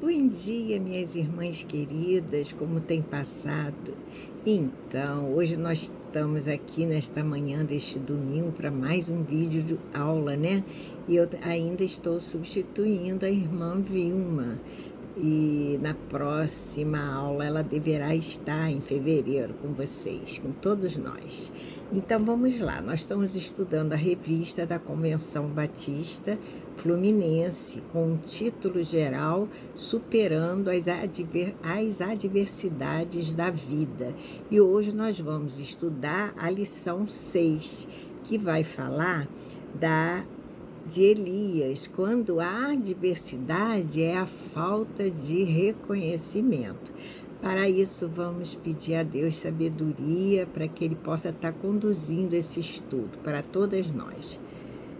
Bom dia, minhas irmãs queridas, como tem passado? Então, hoje nós estamos aqui nesta manhã deste domingo para mais um vídeo de aula, né? E eu ainda estou substituindo a irmã Vilma. E na próxima aula ela deverá estar em fevereiro com vocês, com todos nós. Então vamos lá, nós estamos estudando a revista da Convenção Batista Fluminense, com o título geral Superando as Adversidades da Vida. E hoje nós vamos estudar a lição 6, que vai falar de Elias, quando a adversidade é a falta de reconhecimento. Para isso, vamos pedir a Deus sabedoria para que Ele possa estar conduzindo esse estudo para todas nós.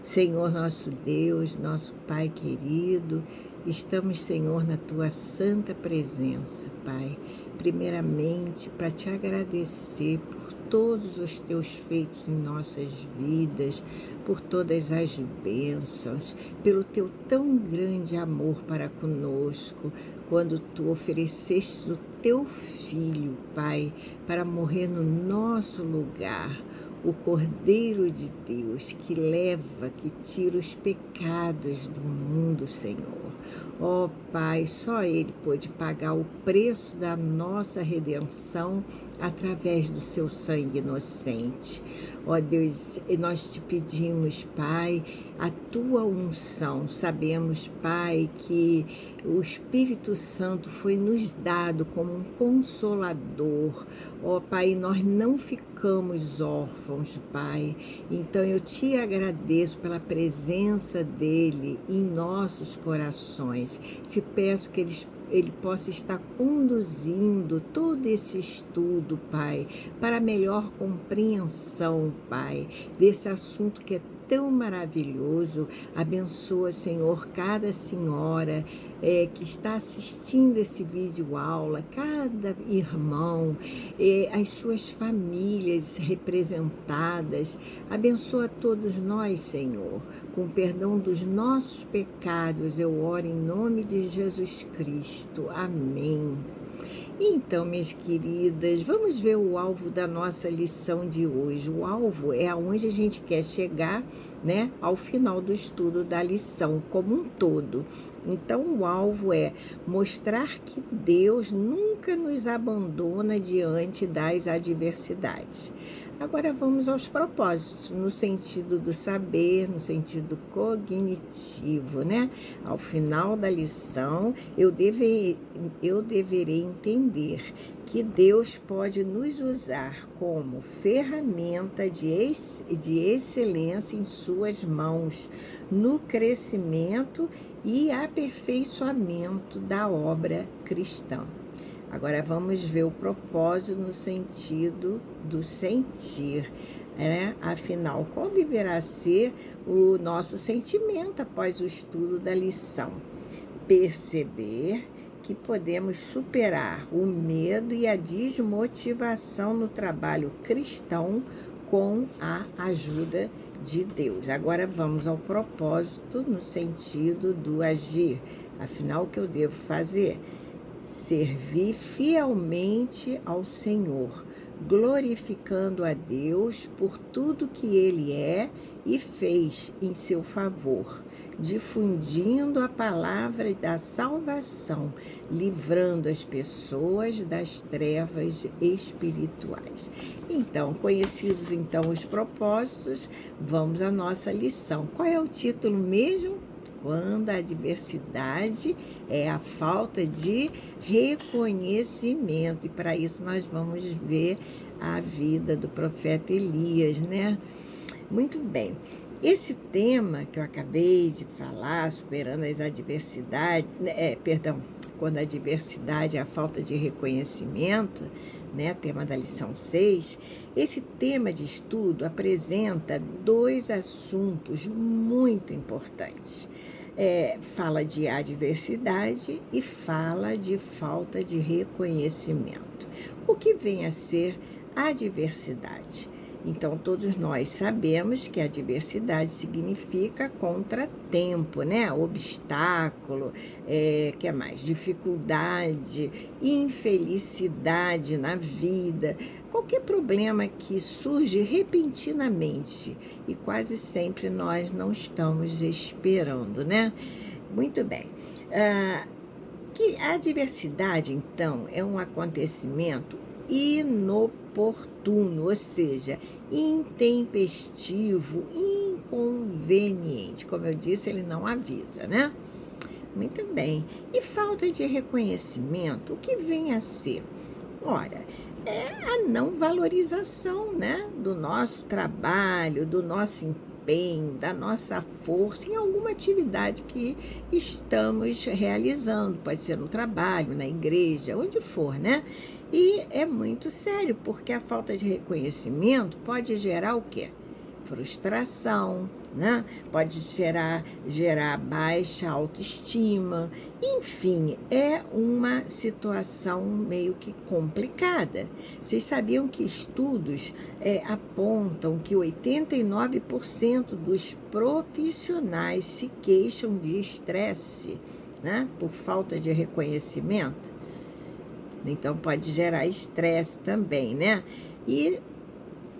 Senhor nosso Deus, nosso Pai querido, estamos, Senhor, na Tua santa presença, Pai. Primeiramente, para Te agradecer por todos os Teus feitos em nossas vidas, por todas as bênçãos, pelo Teu tão grande amor para conosco, quando Tu ofereceste o Teu Filho, Pai, para morrer no nosso lugar, o Cordeiro de Deus que leva, que tira os pecados do mundo, Senhor. Ó Pai, só Ele pôde pagar o preço da nossa redenção através do seu sangue inocente. Ó Deus, nós te pedimos, Pai, a Tua unção. Sabemos, Pai, que o Espírito Santo foi nos dado como um consolador. Ó Pai, nós não ficamos órfãos, Pai. Então eu te agradeço pela presença dele em nossos corações. Te peço que ele possa estar conduzindo todo esse estudo, Pai, para melhor compreensão, Pai, desse assunto que é tão maravilhoso. Abençoa, Senhor, cada senhora que está assistindo esse vídeo aula, cada irmão, as suas famílias representadas. Abençoa todos nós, Senhor, com perdão dos nossos pecados. Eu oro em nome de Jesus Cristo. Amém. Então, minhas queridas, vamos ver o alvo da nossa lição de hoje. O alvo é aonde a gente quer chegar, né, ao final do estudo da lição como um todo. Então, o alvo é mostrar que Deus nunca nos abandona diante das adversidades. Agora vamos aos propósitos, no sentido do saber, no sentido cognitivo, né? Ao final da lição, eu deverei entender que Deus pode nos usar como ferramenta de excelência em suas mãos, no crescimento e aperfeiçoamento da obra cristã. Agora vamos ver o propósito no sentido do sentir, né? Afinal, qual deverá ser o nosso sentimento após o estudo da lição? Perceber que podemos superar o medo e a desmotivação no trabalho cristão com a ajuda de Deus. Agora vamos ao propósito no sentido do agir. Afinal, o que eu devo fazer? Servir fielmente ao Senhor, glorificando a Deus por tudo que Ele é e fez em seu favor, difundindo a palavra da salvação, livrando as pessoas das trevas espirituais. Então, conhecidos os propósitos, vamos à nossa lição. Qual é o título mesmo? Quando a adversidade é a falta de reconhecimento. E para isso nós vamos ver a vida do profeta Elias, né? Muito bem. Esse tema que eu acabei de falar, superando as adversidades, quando a adversidade é a falta de reconhecimento, né, tema da lição 6, esse tema de estudo apresenta dois assuntos muito importantes. Fala de adversidade e fala de falta de reconhecimento. O que vem a ser adversidade? Então, todos nós sabemos que a adversidade significa contratempo, né? Obstáculo, que é mais? Dificuldade, infelicidade na vida, qualquer problema que surge repentinamente e quase sempre nós não estamos esperando, né? Muito bem. Que a adversidade, então, é um acontecimento inoportuno, ou seja, intempestivo, inconveniente. Como eu disse, ele não avisa, né? Muito bem. E falta de reconhecimento, o que vem a ser? Ora, é a não valorização, né, do nosso trabalho, do nosso empenho, da nossa força em alguma atividade que estamos realizando. Pode ser no trabalho, na igreja, onde for, né? E é muito sério, porque a falta de reconhecimento pode gerar o quê? Frustração, né? Pode gerar baixa autoestima. Enfim, é uma situação meio que complicada. Vocês sabiam que estudos apontam que 89% dos profissionais se queixam de estresse, né? Por falta de reconhecimento? Então, pode gerar estresse também, né? E,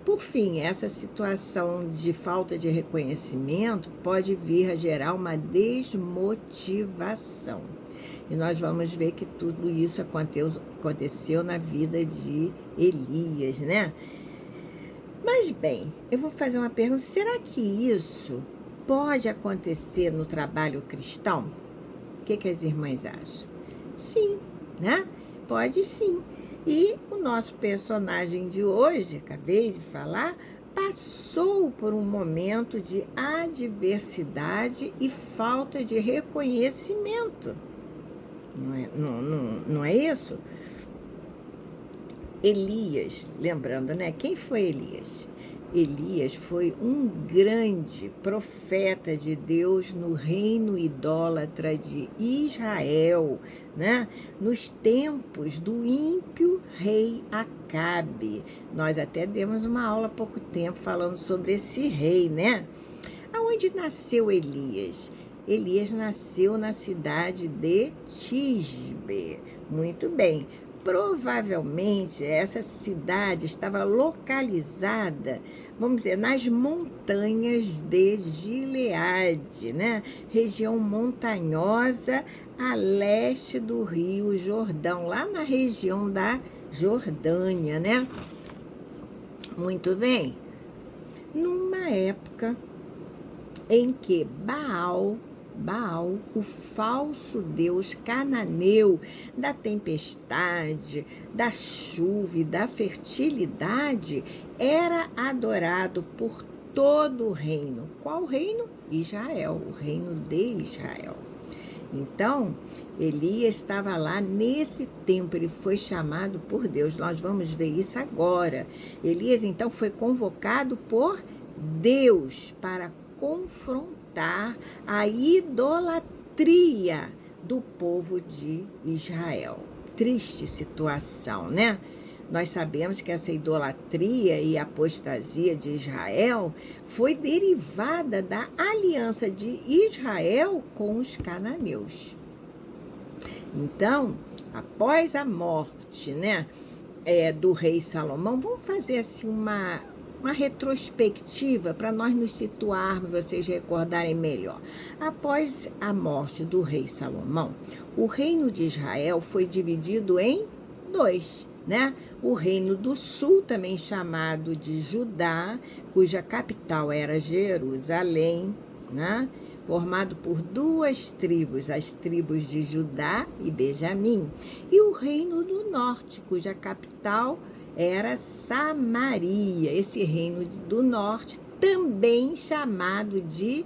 por fim, essa situação de falta de reconhecimento pode vir a gerar uma desmotivação. E nós vamos ver que tudo isso aconteceu na vida de Elias, né? Mas, bem, eu vou fazer uma pergunta. Será que isso pode acontecer no trabalho cristão? O que as irmãs acham? Sim, né? Pode sim. E o nosso personagem de hoje, acabei de falar, passou por um momento de adversidade e falta de reconhecimento. Não é isso? Elias, lembrando, né? Quem foi Elias? Elias foi um grande profeta de Deus no reino idólatra de Israel, né? Nos tempos do ímpio rei Acabe. Nós até demos uma aula há pouco tempo falando sobre esse rei, né? Aonde nasceu Elias? Elias nasceu na cidade de Tisbe. Muito bem. Provavelmente essa cidade estava localizada, vamos dizer, nas montanhas de Gileade, né? Região montanhosa a leste do Rio Jordão, lá na região da Jordânia, né? Muito bem. Numa época em que Baal, o falso deus cananeu da tempestade, da chuva e da fertilidade, era adorado por todo o reino. Qual reino? Israel, o reino de Israel. Então, Elias estava lá nesse tempo, ele foi chamado por Deus. Nós vamos ver isso agora. Elias, então, foi convocado por Deus para confrontar a idolatria do povo de Israel. Triste situação, né? Nós sabemos que essa idolatria e apostasia de Israel foi derivada da aliança de Israel com os cananeus. Então, após a morte, né, do rei Salomão, vamos fazer assim uma retrospectiva para nós nos situarmos, vocês recordarem melhor. Após a morte do rei Salomão, o reino de Israel foi dividido em dois, né? O reino do sul, também chamado de Judá, cuja capital era Jerusalém, né? Formado por duas tribos, as tribos de Judá e Benjamim, e o reino do norte, cuja capital era Samaria, esse reino do norte, também chamado de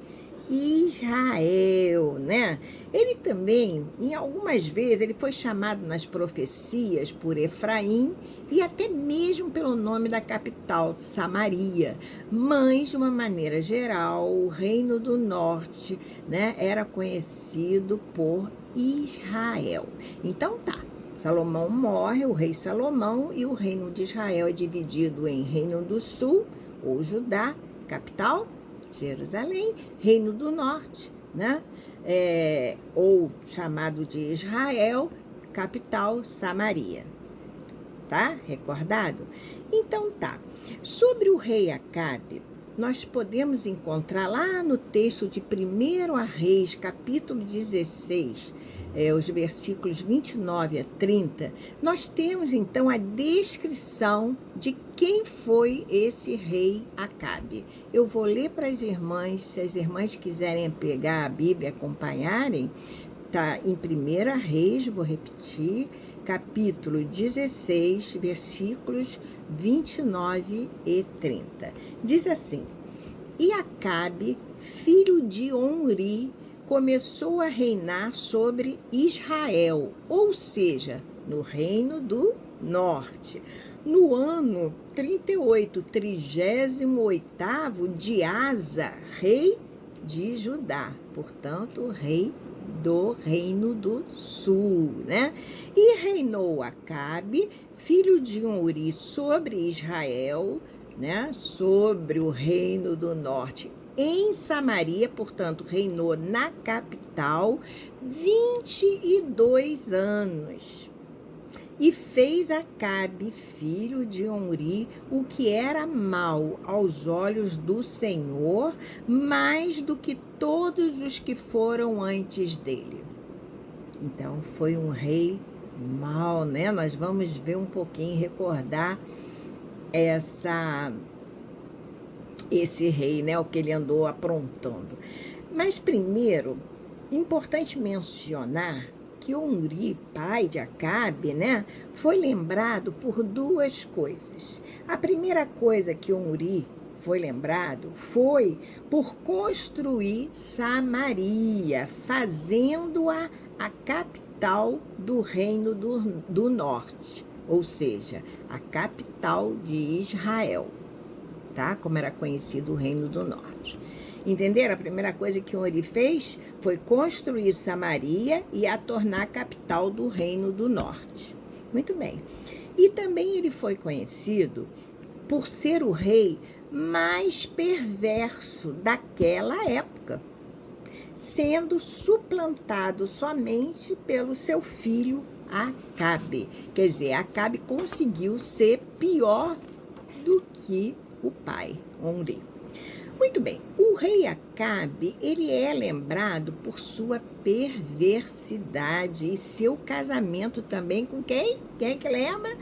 Israel, né? Ele também, em algumas vezes, ele foi chamado nas profecias por Efraim e até mesmo pelo nome da capital, Samaria. Mas, de uma maneira geral, o reino do norte, né, era conhecido por Israel. Então tá. Salomão morre, o rei Salomão, e o reino de Israel é dividido em reino do sul, ou Judá, capital, Jerusalém, Reino do Norte, né? Ou chamado de Israel, capital, Samaria. Tá? Recordado? Então tá. Sobre o rei Acabe, nós podemos encontrar lá no texto de 1 Reis, capítulo 16, os versículos 29 a 30, nós temos então a descrição de quem foi esse rei Acabe. Eu vou ler para as irmãs, se as irmãs quiserem pegar a Bíblia e acompanharem, tá em 1 Reis, vou repetir, capítulo 16, versículos 29 e 30. Diz assim: E Acabe, filho de Omri, começou a reinar sobre Israel, ou seja, no reino do norte, no ano 38, 38º de Asa, rei de Judá, portanto, rei do reino do sul, né? E reinou Acabe, filho de Omri, sobre Israel, né? Sobre o reino do norte, em Samaria, portanto, reinou na capital 22 anos. E fez Acabe, filho de Omri, o que era mal aos olhos do Senhor, mais do que todos os que foram antes dele. Então, foi um rei mau, né? Nós vamos ver um pouquinho, recordar esse rei, né? O que ele andou aprontando. Mas, primeiro, importante mencionar que Omri, pai de Acabe, né, foi lembrado por duas coisas. A primeira coisa que Omri foi lembrado foi por construir Samaria, fazendo-a a capital do reino do norte, ou seja, a capital de Israel, tá? Como era conhecido o reino do norte. Entenderam? A primeira coisa que Omri fez foi construir Samaria e a tornar a capital do reino do norte. Muito bem. E também ele foi conhecido por ser o rei mais perverso daquela época, sendo suplantado somente pelo seu filho Acabe. Quer dizer, Acabe conseguiu ser pior do que o pai, Omri. Muito bem, o rei Acabe, ele é lembrado por sua perversidade e seu casamento também com quem? Quem é que lembra?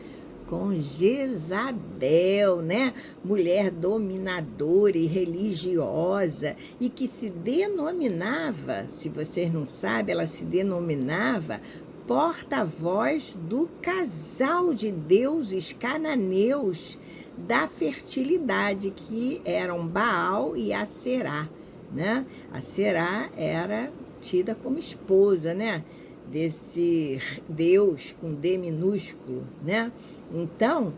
Com Jezabel, né? Mulher dominadora e religiosa e que se denominava, se vocês não sabem, ela se denominava porta-voz do casal de deuses cananeus da fertilidade, que eram Baal e Aserá, né? Aserá era tida como esposa, né? Desse Deus com D minúsculo, né? Então,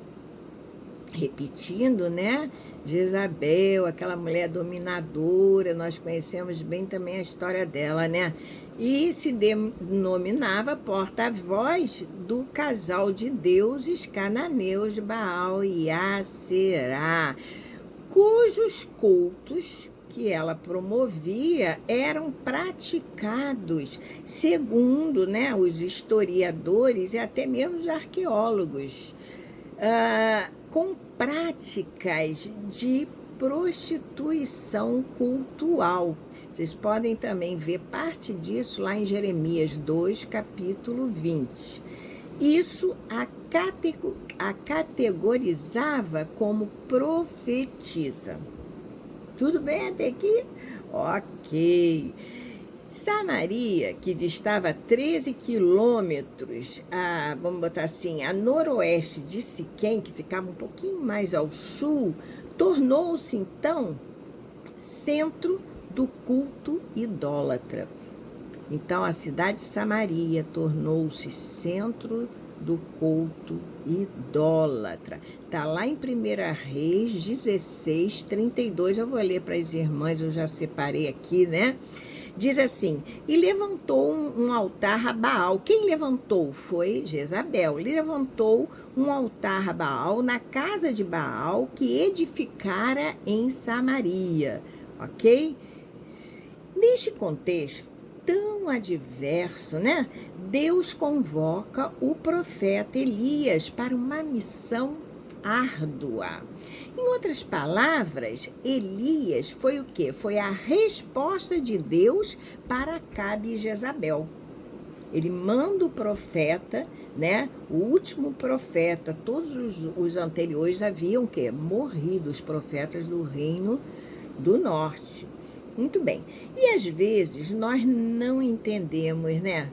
repetindo, né? Jezabel, aquela mulher dominadora, nós conhecemos bem também a história dela, né? E se denominava porta-voz do casal de deuses cananeus Baal e Aserá, cujos cultos que ela promovia eram praticados, segundo, né, os historiadores e até mesmo os arqueólogos, com práticas de prostituição cultual. Vocês podem também ver parte disso lá em Jeremias 2, capítulo 20. Isso a categorizava como profetisa. Tudo bem até aqui? Ok. Samaria, que distava 13 quilômetros, vamos botar assim, a noroeste de Siquém, que ficava um pouquinho mais ao sul, tornou-se então centro do culto idólatra. Então, a cidade de Samaria tornou-se centro do culto idólatra. Está lá em 1 Reis 16, 32. Eu vou ler para as irmãs, eu já separei aqui, né? Diz assim, e levantou um altar a Baal. Quem levantou foi Jezabel. Ele levantou um altar a Baal na casa de Baal que edificara em Samaria, ok? Neste contexto tão adverso, né? Deus convoca o profeta Elias para uma missão árdua. Em outras palavras, Elias foi o quê? Foi a resposta de Deus para Acabe e Jezabel. Ele manda o profeta, né? O último profeta, todos os anteriores haviam o quê? Morrido, os profetas do reino do norte. Muito bem. E às vezes nós não entendemos, né?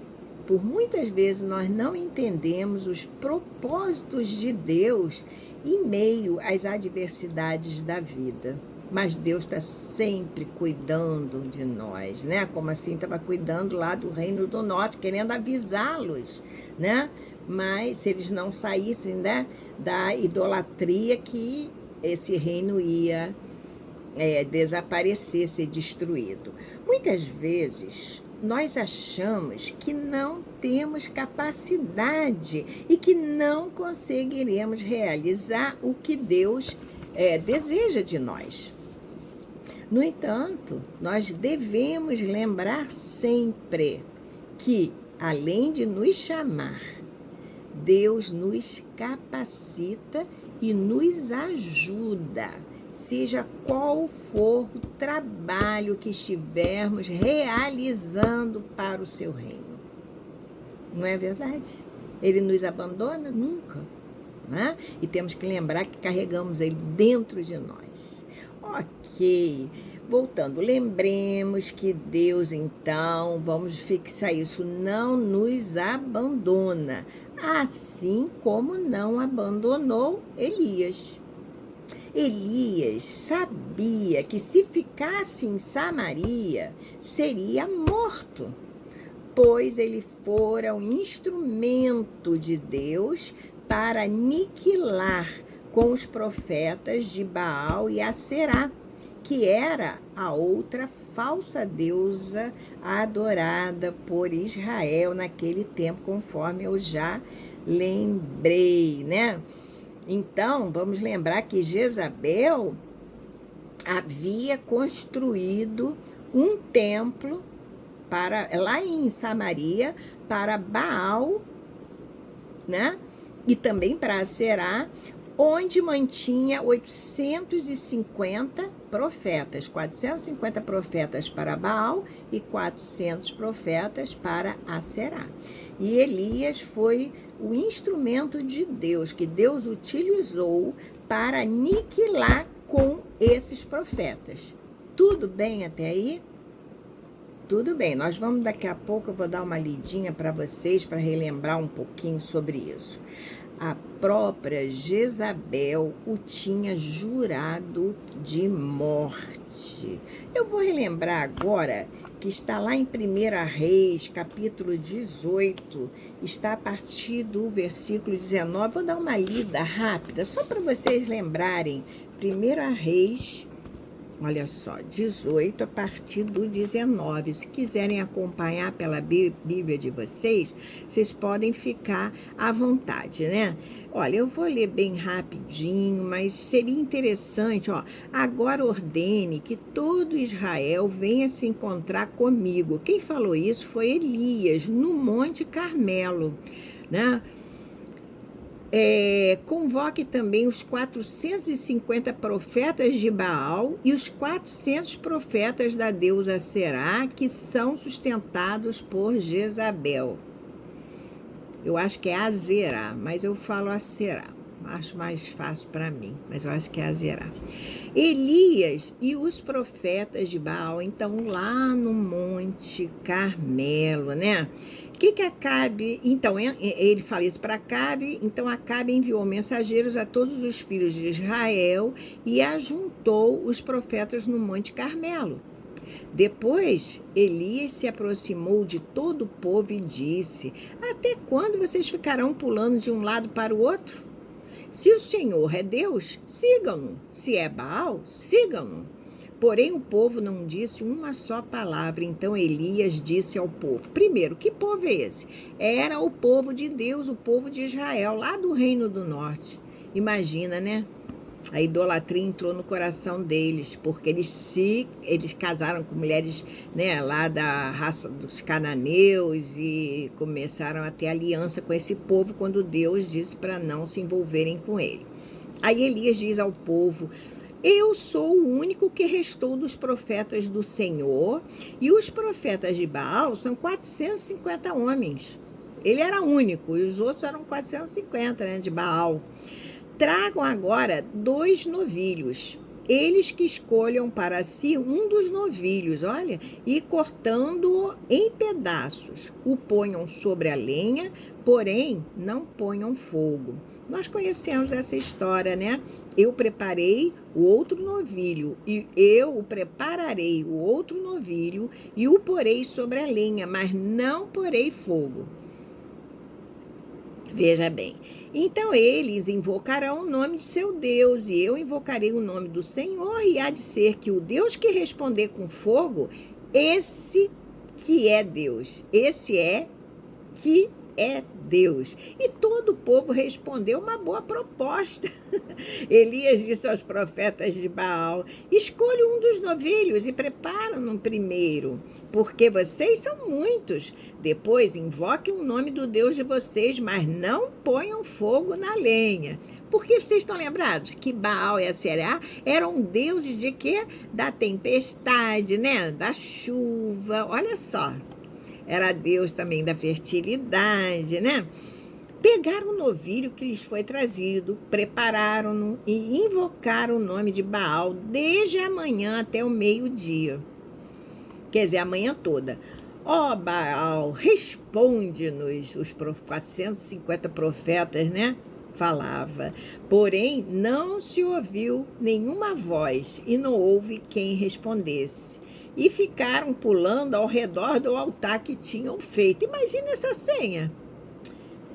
Por muitas vezes nós não entendemos os propósitos de Deus em meio às adversidades da vida. Mas Deus está sempre cuidando de nós, né? Como assim estava cuidando lá do Reino do Norte, querendo avisá-los, né? Mas se eles não saíssem, né, da idolatria, que esse reino ia desaparecer, ser destruído. Muitas vezes nós achamos que não temos capacidade e que não conseguiremos realizar o que Deus deseja de nós. No entanto, nós devemos lembrar sempre que, além de nos chamar, Deus nos capacita e nos ajuda, seja qual for o trabalho que estivermos realizando para o seu reino. Não é verdade? Ele nos abandona? Nunca. Né? E temos que lembrar que carregamos ele dentro de nós. Ok. Voltando, lembremos que Deus, então, vamos fixar isso, não nos abandona, assim como não abandonou Elias. Elias sabia que se ficasse em Samaria, seria morto, pois ele fora um instrumento de Deus para aniquilar com os profetas de Baal e Aserá, que era a outra falsa deusa adorada por Israel naquele tempo, conforme eu já lembrei, né? Então, vamos lembrar que Jezabel havia construído um templo lá em Samaria para Baal, né? E também para Aserá, onde mantinha 850 profetas, 450 profetas para Baal e 400 profetas para Aserá. E Elias foi o instrumento de Deus, que Deus utilizou para aniquilar com esses profetas. Tudo bem até aí? Tudo bem, nós vamos daqui a pouco, eu vou dar uma lidinha para vocês, para relembrar um pouquinho sobre isso. A própria Jezabel o tinha jurado de morte. Eu vou relembrar agora que está lá em 1 Reis, capítulo 18, está a partir do versículo 19. Vou dar uma lida rápida, só para vocês lembrarem. 1 Reis, olha só, 18, a partir do 19. Se quiserem acompanhar pela Bíblia de vocês, vocês podem ficar à vontade, né? Olha, eu vou ler bem rapidinho, mas seria interessante, ó. Agora ordene que todo Israel venha se encontrar comigo. Quem falou isso foi Elias, no Monte Carmelo, né? Convoque também os 450 profetas de Baal e os 400 profetas da deusa Aserá, que são sustentados por Jezabel. Eu acho que é Azerá, mas eu falo Aserá. Acho mais fácil para mim, mas eu acho que é Azerá. Elias e os profetas de Baal, então, lá no Monte Carmelo, né? O que Acabe... Então, ele fala isso para Acabe. Então, Acabe enviou mensageiros a todos os filhos de Israel e ajuntou os profetas no Monte Carmelo. Depois, Elias se aproximou de todo o povo e disse: até quando vocês ficarão pulando de um lado para o outro? Se o Senhor é Deus, sigam-no. Se é Baal, sigam-no. Porém, o povo não disse uma só palavra. Então Elias disse ao povo. Primeiro, que povo é esse? Era o povo de Deus, o povo de Israel, lá do Reino do Norte. Imagina, né? A idolatria entrou no coração deles, porque eles casaram com mulheres, né, lá da raça dos cananeus e começaram a ter aliança com esse povo quando Deus disse para não se envolverem com ele. Aí Elias diz ao povo: eu sou o único que restou dos profetas do Senhor, e os profetas de Baal são 450 homens. Ele era único, e os outros eram 450, né, de Baal. Tragam agora 2 novilhos, eles que escolham para si um dos novilhos, olha, e cortando-o em pedaços, o ponham sobre a lenha, porém não ponham fogo. Nós conhecemos essa história, né? Eu preparei o outro novilho, e eu o prepararei o outro novilho, e o porei sobre a lenha, mas não porei fogo. Veja bem, então eles invocarão o nome de seu Deus, e eu invocarei o nome do Senhor, e há de ser que o Deus que responder com fogo, esse que é Deus, esse é que é Deus. E todo o povo respondeu uma boa proposta. Elias disse aos profetas de Baal: escolha um dos novilhos e prepara-no primeiro, porque vocês são muitos. Depois invoquem o nome do Deus de vocês, mas não ponham fogo na lenha. Porque vocês estão lembrados que Baal e Aserá eram deuses de quê? Da tempestade, né? Da chuva. Olha só. Era Deus também da fertilidade, né? Pegaram o novilho que lhes foi trazido, prepararam-no e invocaram o nome de Baal desde a manhã até o meio-dia. Quer dizer, a manhã toda. Ó Baal, responde-nos, os 450 profetas, né? Falava. Porém, não se ouviu nenhuma voz e não houve quem respondesse. E ficaram pulando ao redor do altar que tinham feito. Imagina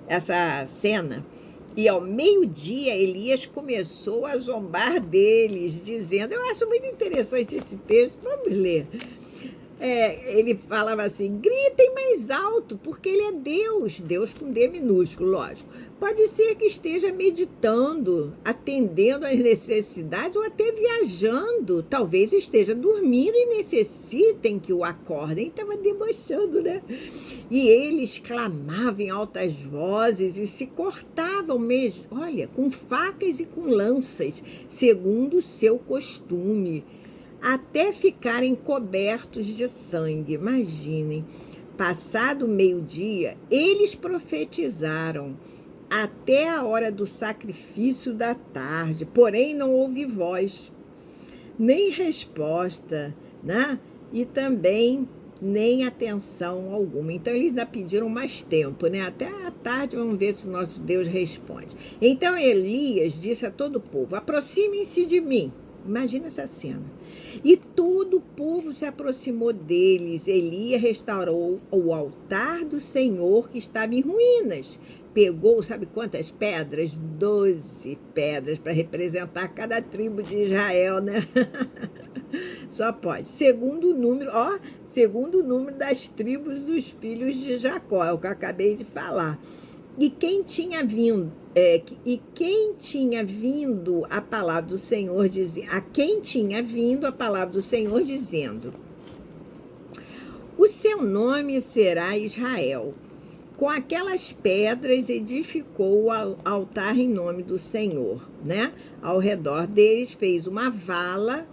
essa cena. E ao meio-dia, Elias começou a zombar deles, dizendo, eu acho muito interessante esse texto, vamos ler. Ele falava assim, gritem mais alto, porque ele é Deus, Deus com D minúsculo, lógico. Pode ser que esteja meditando, atendendo às necessidades ou até viajando. Talvez esteja dormindo e necessitem que o acordem. Estava debochando, né? E eles clamavam em altas vozes e se cortavam mesmo, olha, com facas e com lanças, segundo o seu costume, até ficarem cobertos de sangue. Imaginem, passado o meio-dia, eles profetizaram até a hora do sacrifício da tarde, porém não houve voz, nem resposta, né? E também nem atenção alguma. Então eles ainda pediram mais tempo, né? Até a tarde, vamos ver se o nosso Deus responde. Então Elias disse a todo o povo, aproximem-se de mim. Imagina essa cena. E todo o povo se aproximou deles. Elias restaurou o altar do Senhor que estava em ruínas. Pegou, sabe quantas pedras? 12 pedras para representar cada tribo de Israel, né? Só pode. Segundo o número das tribos dos filhos de Jacó, é o que eu acabei de falar. E quem tinha vindo a palavra do Senhor dizendo, o seu nome será Israel. Com aquelas pedras edificou o altar em nome do Senhor, né? Ao redor deles fez uma vala,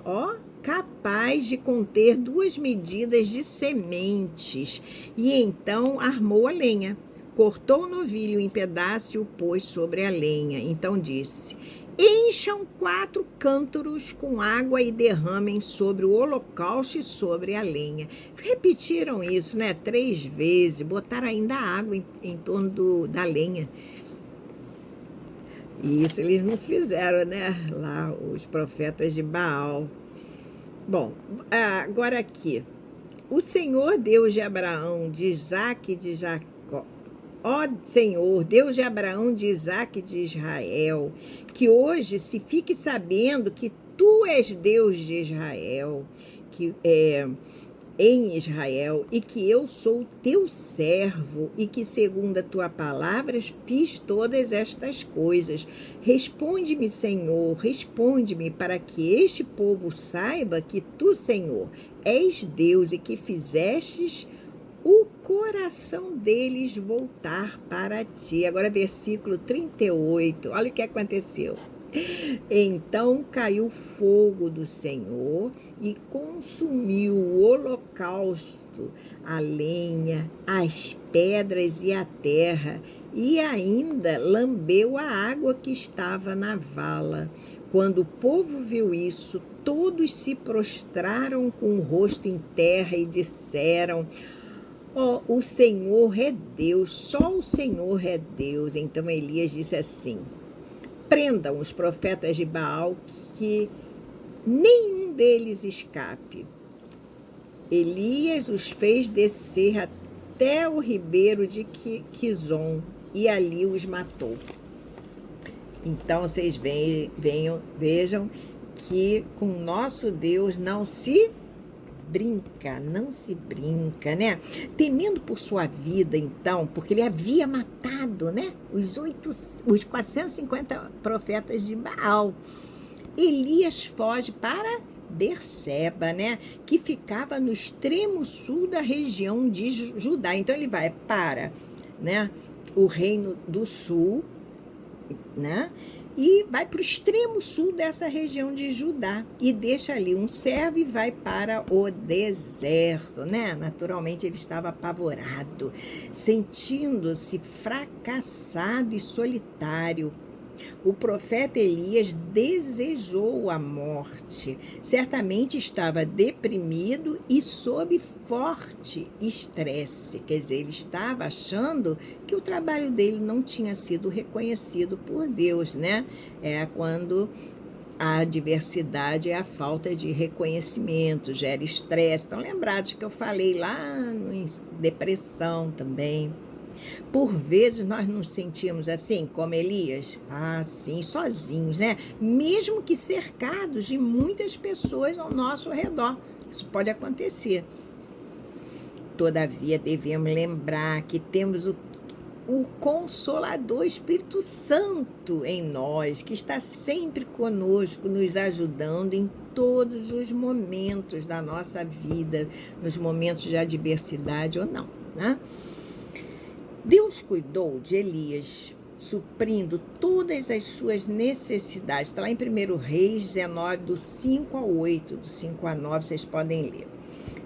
capaz de conter 2 medidas de sementes. E então armou a lenha. Cortou o novilho em pedaços e o pôs sobre a lenha. Então disse, encham 4 cântaros com água e derramem sobre o holocausto e sobre a lenha. Repetiram isso, né? 3 vezes, botaram ainda água em torno da lenha. E isso eles não fizeram, né? Lá, os profetas de Baal. Bom, agora aqui. O Senhor, Deus de Abraão, de Isaque e de Jacó, ó Senhor, Deus de Abraão, de Isaque e de Israel, que hoje se fique sabendo que tu és Deus de Israel, em Israel, e que eu sou teu servo, e que segundo a tua palavra fiz todas estas coisas. Responde-me, Senhor, responde-me, para que este povo saiba que tu, Senhor, és Deus, e que fizestes o coração deles voltar para ti. Agora, versículo 38, olha o que aconteceu. Então caiu fogo do Senhor e consumiu o holocausto, a lenha, as pedras e a terra, e ainda lambeu a água que estava na vala. Quando o povo viu isso, todos se prostraram com o rosto em terra e disseram: ó, o Senhor é Deus, só o Senhor é Deus. Então Elias disse assim: prendam os profetas de Baal, que nenhum deles escape. Elias os fez descer até o ribeiro de Quizon e ali os matou. Então vocês vejam que com nosso Deus não se brinca, né? Temendo por sua vida, então, porque ele havia matado, né, os 450 profetas de Baal. Elias foge para Berseba, né, que ficava no extremo sul da região de Judá. Então ele vai para, né, o reino do sul, né, e vai para o extremo sul dessa região de Judá e deixa ali um servo e vai para o deserto, né? Naturalmente ele estava apavorado, sentindo-se fracassado e solitário. O profeta Elias desejou a morte. Certamente estava deprimido e sob forte estresse. Quer dizer, ele estava achando que o trabalho dele não tinha sido reconhecido por Deus, né? É quando a adversidade é a falta de reconhecimento, gera estresse. Estão lembrados que eu falei lá em depressão também. Por vezes nós nos sentimos assim, como Elias, assim, sozinhos, né? Mesmo que cercados de muitas pessoas ao nosso redor. Isso pode acontecer. Todavia, devemos lembrar que temos o Consolador Espírito Santo em nós, que está sempre conosco, nos ajudando em todos os momentos da nossa vida, nos momentos de adversidade ou não, né? Deus cuidou de Elias, suprindo todas as suas necessidades. Está lá em 1 Reis 19, do 5 ao 8, do 5 a 9, vocês podem ler.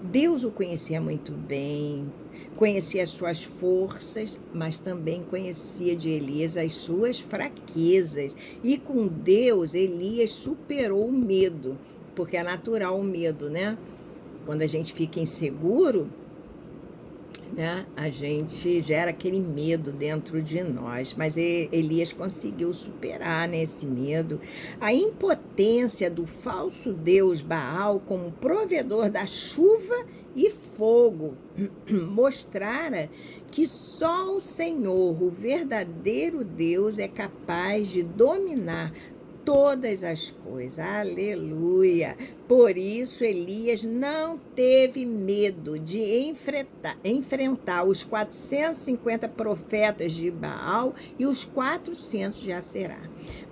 Deus o conhecia muito bem, conhecia as suas forças, mas também conhecia de Elias as suas fraquezas. E com Deus, Elias superou o medo, porque é natural o medo, né? Quando a gente fica inseguro, né, a gente gera aquele medo dentro de nós, mas Elias conseguiu superar, né, esse medo. A impotência do falso deus Baal como provedor da chuva e fogo mostrara que só o Senhor, o verdadeiro Deus, é capaz de dominar todas as coisas. Aleluia! Por isso, Elias não teve medo de enfrentar os 450 profetas de Baal e os 400 de Aserá.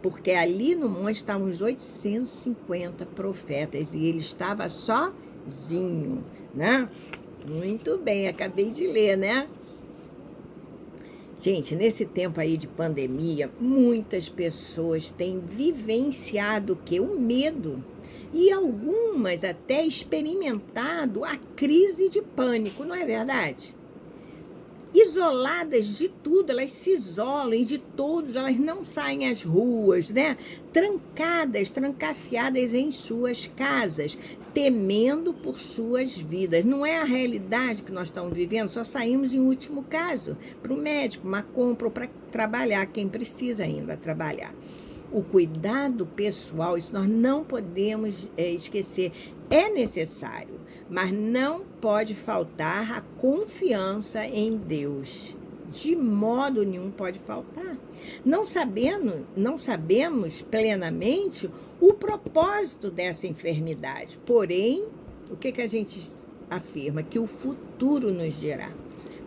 Porque ali no monte estavam os 850 profetas e ele estava sozinho, né? Muito bem, acabei de ler, né? Gente, nesse tempo aí de pandemia, muitas pessoas têm vivenciado o quê? O medo. E algumas até experimentado a crise de pânico, não é verdade? Isoladas de tudo, elas se isolam e de todos, elas não saem às ruas, né? Trancafiadas em suas casas, temendo por suas vidas. Não é a realidade que nós estamos vivendo, só saímos em último caso, para o médico, uma compra ou para trabalhar, quem precisa ainda trabalhar. O cuidado pessoal, isso nós não podemos esquecer, é necessário, mas não pode faltar a confiança em Deus. de modo nenhum pode faltar. Não sabemos plenamente o propósito dessa enfermidade. Porém, o que a gente afirma? Que o futuro nos dirá.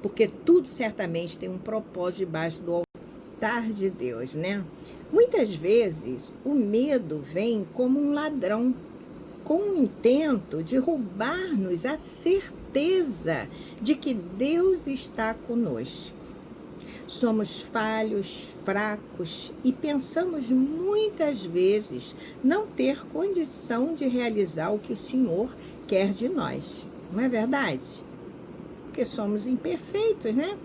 Porque tudo certamente tem um propósito debaixo do altar de Deus, né? Muitas vezes o medo vem como um ladrão, com o intento de roubar-nos a certeza de que Deus está conosco. Somos falhos, fracos e pensamos muitas vezes não ter condição de realizar o que o Senhor quer de nós. Não é verdade? Porque somos imperfeitos, né?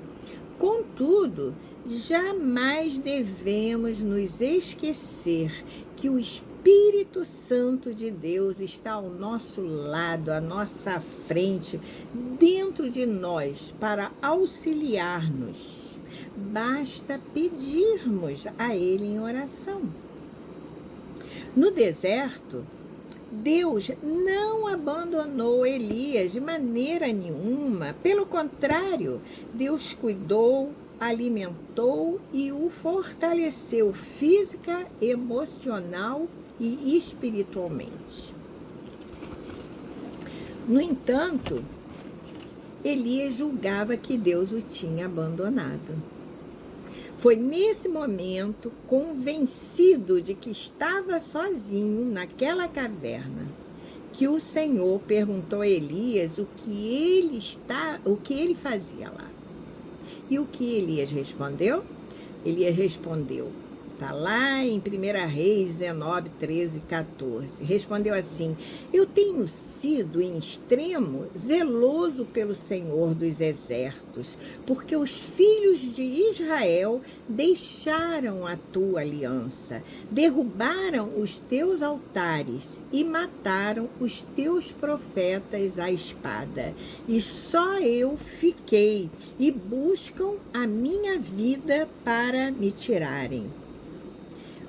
Contudo, jamais devemos nos esquecer que o Espírito Santo de Deus está ao nosso lado, à nossa frente, dentro de nós, para auxiliar-nos. Basta pedirmos a Ele em oração. No deserto, Deus não abandonou Elias de maneira nenhuma. Pelo contrário, Deus cuidou, alimentou e o fortaleceu física, emocional e espiritualmente. No entanto, Elias julgava que Deus o tinha abandonado. Foi nesse momento, convencido de que estava sozinho naquela caverna, que o Senhor perguntou a Elias o que ele fazia lá. E o que Elias respondeu? Elias respondeu, está lá em 1 Reis 19, 13 e 14. Respondeu assim: eu tenho sido em extremo zeloso pelo Senhor dos Exércitos, porque os filhos de Israel deixaram a tua aliança, derrubaram os teus altares e mataram os teus profetas à espada. E só eu fiquei, e buscam a minha vida para me tirarem.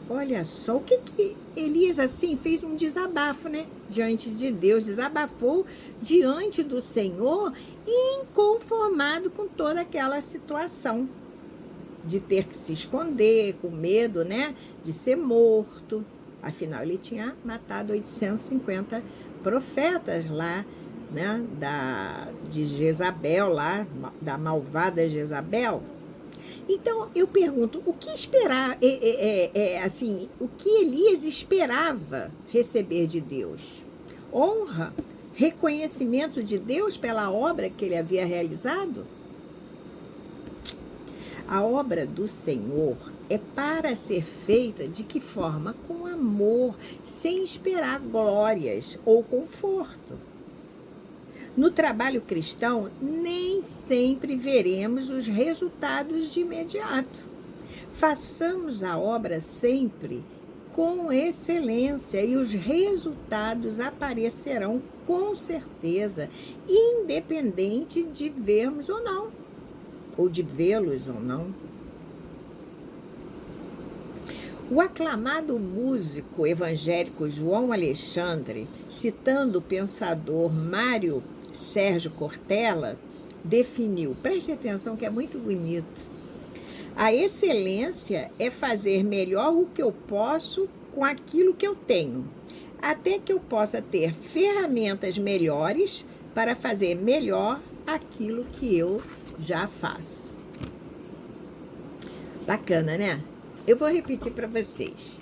Olha só, o que Elias assim fez um desabafo, né? Diante de Deus, desabafou diante do Senhor, inconformado com toda aquela situação de ter que se esconder, com medo, né? De ser morto. Afinal, ele tinha matado 850 profetas lá, né? De Jezabel lá, da malvada Jezabel. Então, eu pergunto, o que esperar, assim, o que Elias esperava receber de Deus? Honra, reconhecimento de Deus pela obra que ele havia realizado? A obra do Senhor é para ser feita de que forma? Com amor, sem esperar glórias ou conforto. No trabalho cristão, nem sempre veremos os resultados de imediato. Façamos a obra sempre com excelência e os resultados aparecerão com certeza, independente de vermos ou não, ou de vê-los ou não. O aclamado músico evangélico João Alexandre, citando o pensador Mário Sérgio Cortella, definiu, preste atenção que é muito bonito: a excelência é fazer melhor o que eu posso com aquilo que eu tenho, até que eu possa ter ferramentas melhores para fazer melhor aquilo que eu já faço. Bacana, né? Eu vou repetir para vocês.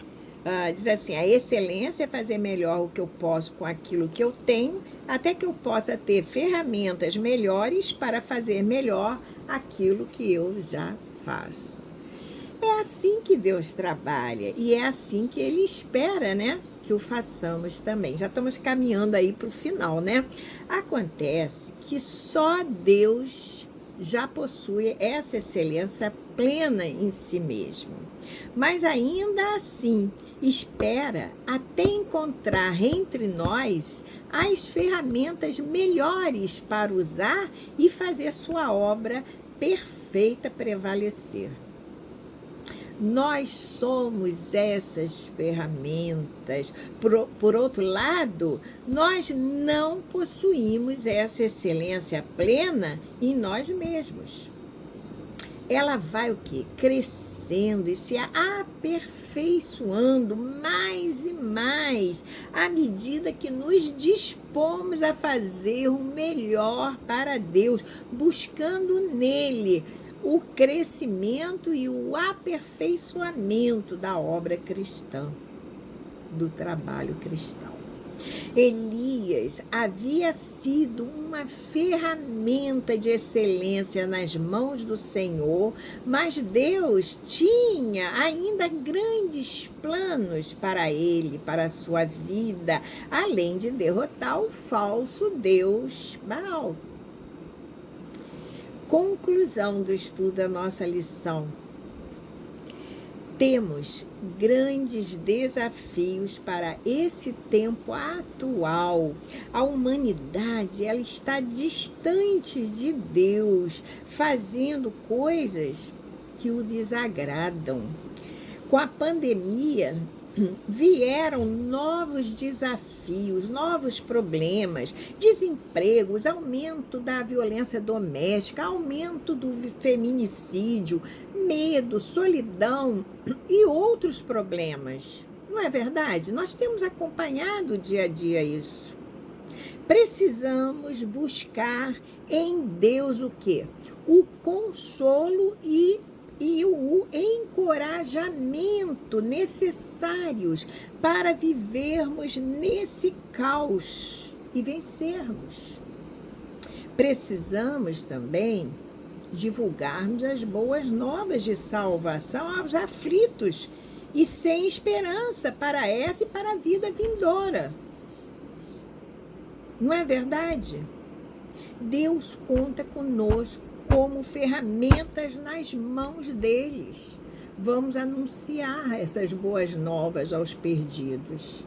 Diz assim: a excelência é fazer melhor o que eu posso com aquilo que eu tenho, até que eu possa ter ferramentas melhores para fazer melhor aquilo que eu já faço. É assim que Deus trabalha e é assim que Ele espera, né, que o façamos também. Já estamos caminhando aí para o final, né? Acontece que só Deus já possui essa excelência plena em si mesmo. Mas ainda assim, espera até encontrar entre nós as ferramentas melhores para usar e fazer sua obra perfeita prevalecer. Nós somos essas ferramentas. Por outro lado, nós não possuímos essa excelência plena em nós mesmos. ela vai o quê? Crescendo e se aperfeiçoando mais e mais à medida que nos dispomos a fazer o melhor para Deus, buscando nele o crescimento e o aperfeiçoamento da obra cristã, do trabalho cristão. Elias havia sido uma ferramenta de excelência nas mãos do Senhor, mas Deus tinha ainda grandes planos para ele, para a sua vida, além de derrotar o falso deus Baal. Conclusão do estudo da nossa lição. Temos grandes desafios para esse tempo atual. A humanidade, ela está distante de Deus, fazendo coisas que o desagradam. Com a pandemia, vieram novos desafios, novos problemas, desempregos, aumento da violência doméstica, aumento do feminicídio, medo, solidão e outros problemas. Não é verdade? Nós temos acompanhado dia a dia isso. Precisamos buscar em Deus o quê? O consolo e o encorajamento necessários para vivermos nesse caos e vencermos. Precisamos também divulgarmos as boas novas de salvação aos aflitos e sem esperança para essa e para a vida vindoura. Não é verdade? Deus conta conosco como ferramentas nas mãos deles. Vamos anunciar essas boas novas aos perdidos.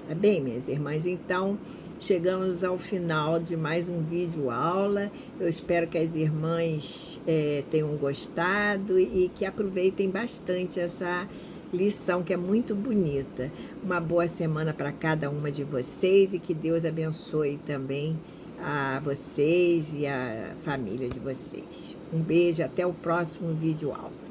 Tá bem, minhas irmãs? Então, chegamos ao final de mais um vídeo aula. Eu espero que as irmãs tenham gostado e que aproveitem bastante essa lição que é muito bonita. Uma boa semana para cada uma de vocês e que Deus abençoe também a vocês e a família de vocês. Um beijo, até o próximo vídeo aula.